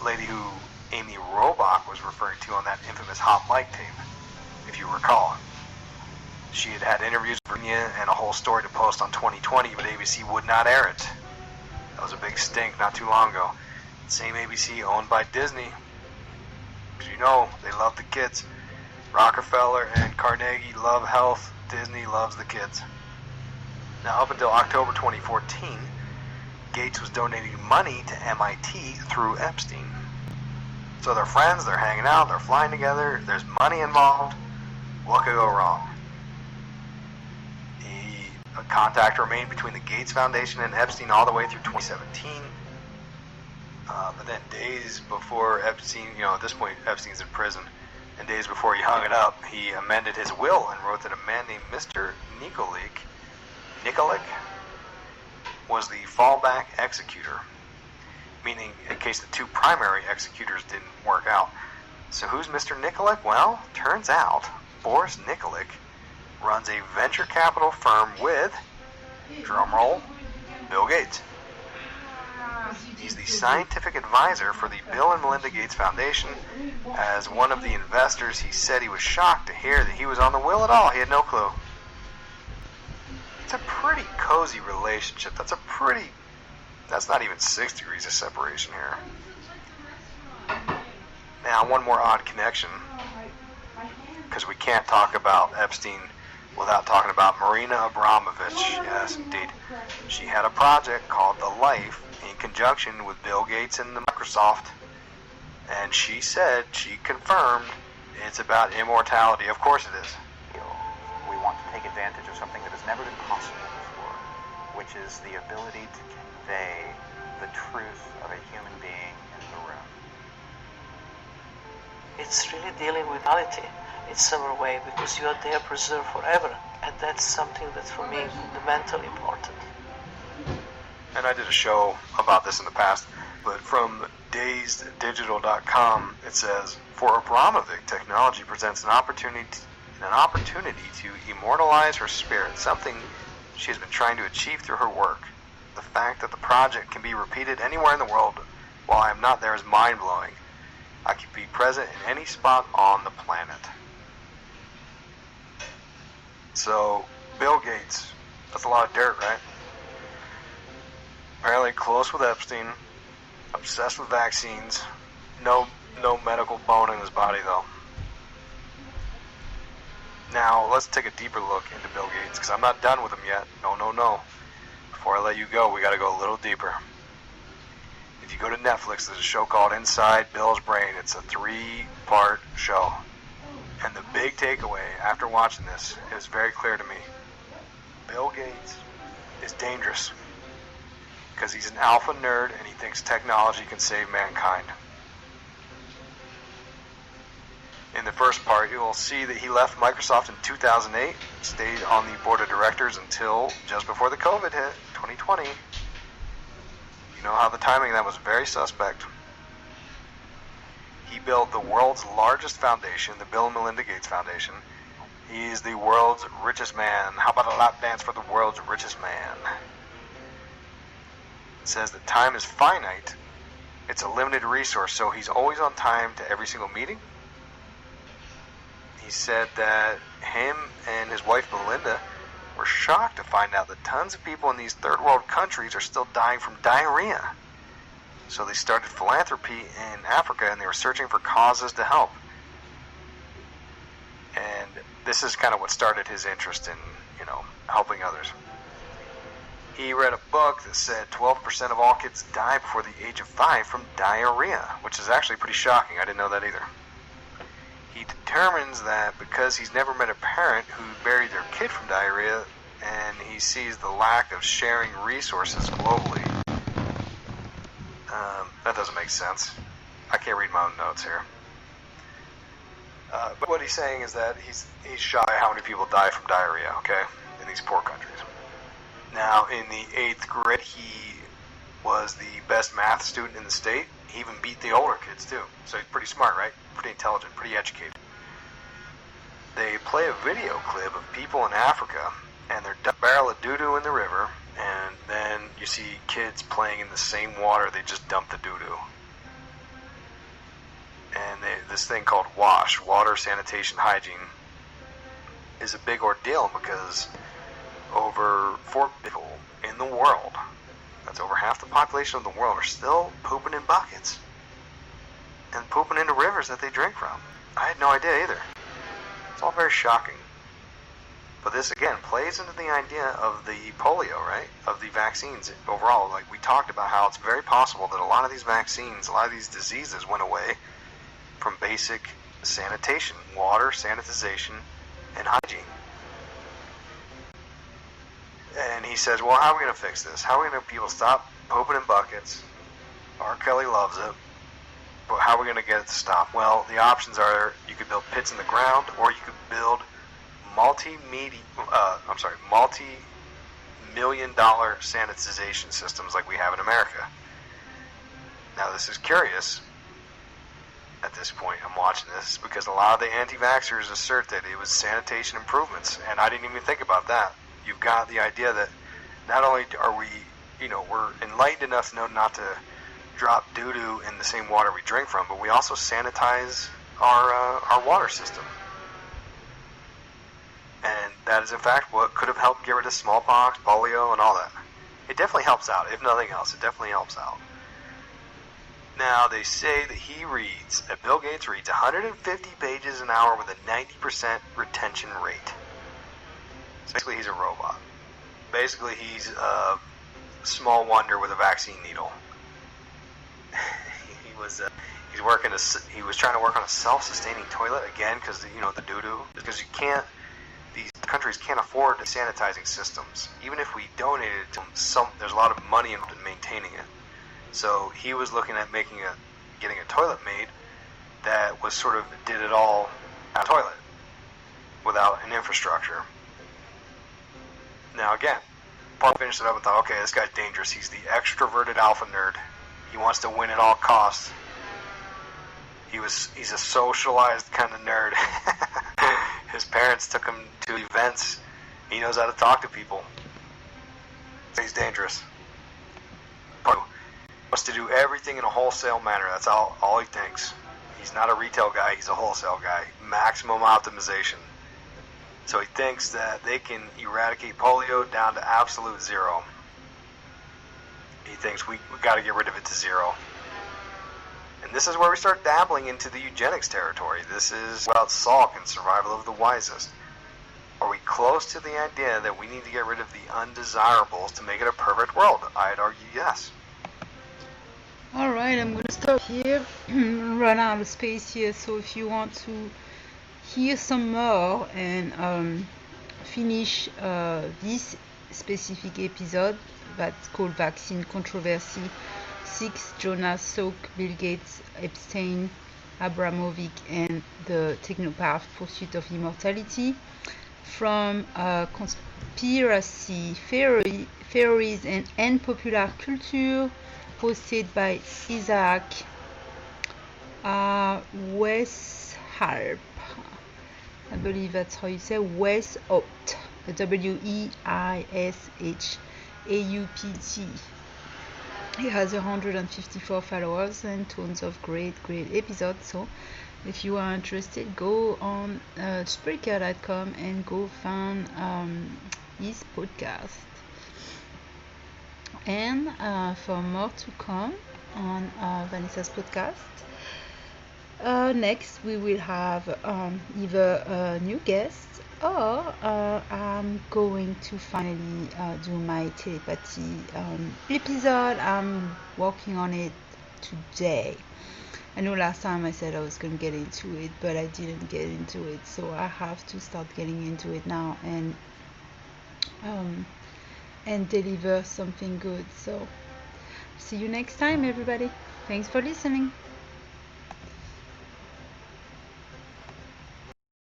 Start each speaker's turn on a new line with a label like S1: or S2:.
S1: lady who Amy Robach was referring to on that infamous hot mic tape, if you recall. She had had interviews with Virginia and a whole story to post on 2020, but ABC would not air it. That was a big stink not too long ago. Same ABC owned by Disney. Because you know, they love the kids. Rockefeller and Carnegie love health. Disney loves the kids. Now, up until October 2014, Gates was donating money to MIT through Epstein. So they're friends, they're hanging out, they're flying together, there's money involved. What could go wrong? A contact remained between the Gates Foundation and Epstein all the way through 2017. But then days before Epstein, at this point Epstein's in prison, and days before he hung it up, he amended his will and wrote that a man named Mr. Nikolic was the fallback executor, meaning in case the two primary executors didn't work out. So who's Mr. Nikolic? Well, turns out Boris Nikolic runs a venture capital firm with, drumroll, Bill Gates. He's the scientific advisor for the Bill and Melinda Gates Foundation. As one of the investors, he said he was shocked to hear that he was on the will at all. He had no clue. It's a pretty cozy relationship. That's not even 6 degrees of separation here. Now, one more odd connection, because we can't talk about Epstein without talking about Marina Abramovich. Yes, indeed. She had a project called The Life in conjunction with Bill Gates and Microsoft, and she confirmed it's about immortality. Of course it is.
S2: We want to take advantage of something that has never been possible before, which is the ability to convey the truth of a human being in the room.
S3: It's really dealing with reality in some way, because you are there preserved forever, and that's something that's for me fundamentally important.
S1: And I did a show about this in the past, but from DazedDigital.com, it says, for Abramovic, technology presents an opportunity to immortalize her spirit, something she has been trying to achieve through her work. The fact that the project can be repeated anywhere in the world while I am not there is mind-blowing. I could be present in any spot on the planet. So, Bill Gates, that's a lot of dirt, right? Apparently close with Epstein, obsessed with vaccines, no medical bone in his body though. Now, let's take a deeper look into Bill Gates, because I'm not done with him yet. No. Before I let you go, we got to go a little deeper. If you go to Netflix, there's a show called Inside Bill's Brain. It's a 3-part show. And the big takeaway after watching this is very clear to me. Bill Gates is dangerous because he's an alpha nerd and he thinks technology can save mankind. In the first part, you'll see that he left Microsoft in 2008, stayed on the board of directors until just before the COVID hit, 2020. You know how the timing of that was very suspect. He built the world's largest foundation, the Bill and Melinda Gates Foundation. He is the world's richest man. How about a lap dance for the world's richest man? It says that time is finite. It's a limited resource, so he's always on time to every single meeting. He said that him and his wife Melinda were shocked to find out that tons of people in these third world countries are still dying from diarrhea. So they started philanthropy in Africa and they were searching for causes to help. And this is kind of what started his interest in, helping others. He read a book that said 12% of all kids die before the age of 5 from diarrhea, which is actually pretty shocking. I didn't know that either. He determines that because he's never met a parent who buried their kid from diarrhea, and he sees the lack of sharing resources globally. That doesn't make sense. I can't read my own notes here. But what he's saying is that he's shocked at how many people die from diarrhea, okay, in these poor countries. Now, in the 8th grade, he was the best math student in the state. He even beat the older kids, too. So he's pretty smart, right? Pretty intelligent, pretty educated. They play a video clip of people in Africa, and they're dumping a barrel of doo-doo in the river, and then you see kids playing in the same water they just dumped the doo-doo. this thing called WASH, water, sanitation, hygiene, is a big ordeal because over 4 people in the world, that's over half the population of the world, are still pooping in buckets and pooping into rivers that they drink from. I had no idea either. It's all very shocking. But this, again, plays into the idea of the polio, right? Of the vaccines overall. Like we talked about how it's very possible that a lot of these vaccines, a lot of these diseases went away from basic sanitation, water, sanitization, and hygiene. And he says, well, how are we going to fix this? How are we going to people stop pooping in buckets? R. Kelly loves it. But how are we going to get it to stop? Well, the options are you could build pits in the ground, or you could build multi-million-dollar sanitization systems like we have in America. Now, this is curious at this point. I'm watching this because a lot of the anti-vaxxers assert that it was sanitation improvements, and I didn't even think about that. You've got the idea that not only are we, we're enlightened enough to know not to drop doo-doo in the same water we drink from, but we also sanitize our water system. And that is, in fact, what could have helped get rid of smallpox, polio, and all that. It definitely helps out. If nothing else, it definitely helps out. Now, they say that Bill Gates reads 150 pages an hour with a 90% retention rate. So basically, he's a robot. Basically, he's a small wonder with a vaccine needle. He was trying to work on a self-sustaining toilet again because the doo-doo, because these countries can't afford sanitizing systems. Even if we donated it to them, there's a lot of money involved in maintaining it. So he was looking at getting a toilet made that was sort of did it all at a toilet without an infrastructure. Now again, Paul finished it up and thought, okay, this guy's dangerous. He's the extroverted alpha nerd. He wants to win at all costs. He's a socialized kind of nerd. His parents took him to events. He knows how to talk to people. He's dangerous. He wants to do everything in a wholesale manner. That's all he thinks. He's not a retail guy. He's a wholesale guy. Maximum optimization. So he thinks that they can eradicate polio down to absolute zero. He thinks we got to get rid of it to zero. And this is where we start dabbling into the eugenics territory. This is about Salk and survival of the wisest. Are we close to the idea that we need to get rid of the undesirables to make it a perfect world? I'd argue yes.
S4: Alright, I'm going to stop here. Run out of space here, so if you want to hear some more and finish this specific episode that's called Vaccine Controversy 6, Jonas Salk, Bill Gates, Epstein, Abramovic, and the Technopath Pursuit of Immortality, from Conspiracy Theories and Popular Culture, hosted by Isaac Weishaupt. I believe that's how you say Weishaupt. Weishaupt. He has 154 followers and tons of great episodes. So if you are interested, go on Spreaker.com and go find his podcast. And for more to come on Vanessa's podcast, next we will have either a new guest or I'm going to finally do my telepathy episode. I'm working on it today. I know last time I said I was going to get into it, but I didn't get into it, so I have to start getting into it now and deliver something good. So see you next time, everybody. Thanks for listening.